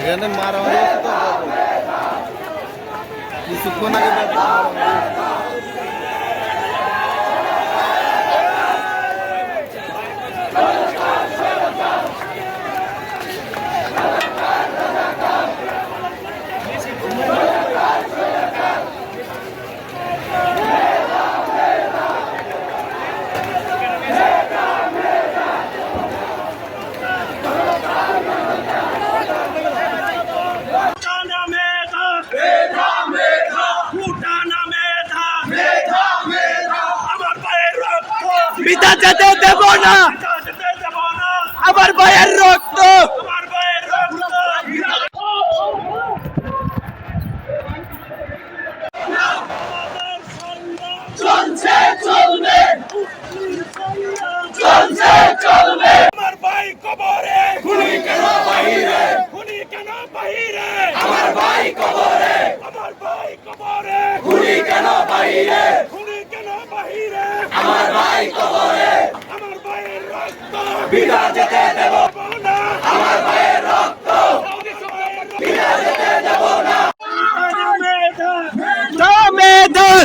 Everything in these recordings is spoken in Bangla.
এখানে মারামারি হচ্ছে তো কিছুক্ষণ আগে পিতা যেতে দেব না, আমার ভাইয়ের রক্ত চলছে চলবে, চলছে চলবে। আমার ভাই কবরে, খুনি কেন বাহিরে, খুনি কেন বাহিরে, আমার ভাই কবরে, আমার ভাই কবরে, খুনি কেন বাহিরে, খুনি কেন বাহিরে, আমার ভাই কবরে, আমার ভাইয়ের রক্ত বিনা যেতে দেব না, আমার ভাইয়ের রক্ত বিনা যেতে দেব না। মেধা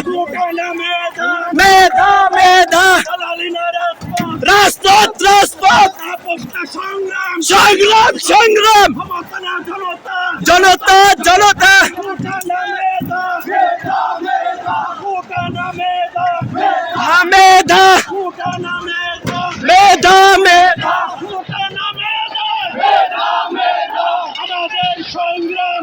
মেধা মেধা রাজপথ রাজপথ সংগ্রাম সংগ্রাম জনতা জনতা মেধা মেধা মেধা আমাদের সংগ্রাম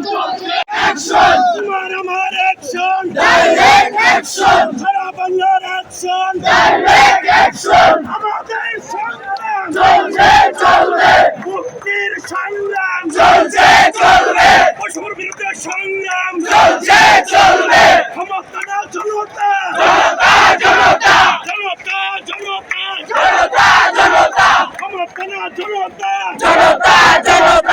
অ্যাকশন, তোমার আমার অ্যাকশন, ডাইরেক্ট অ্যাকশন, সারা বাংলার অ্যাকশন, ডাইরেক্ট অ্যাকশন, আমাদের সংগ্রাম চলছে চলবে, মুক্তির সংগ্রাম, চলছে চলবে, পশুর বিরুদ্ধে সংগ্রাম, চলছে চলবে। ক্ষমতা না জনতা, জনতা জনতা, জনতা জনতা, জনতা জনতা, ক্ষমতা না জনতা, জনতা জনতা।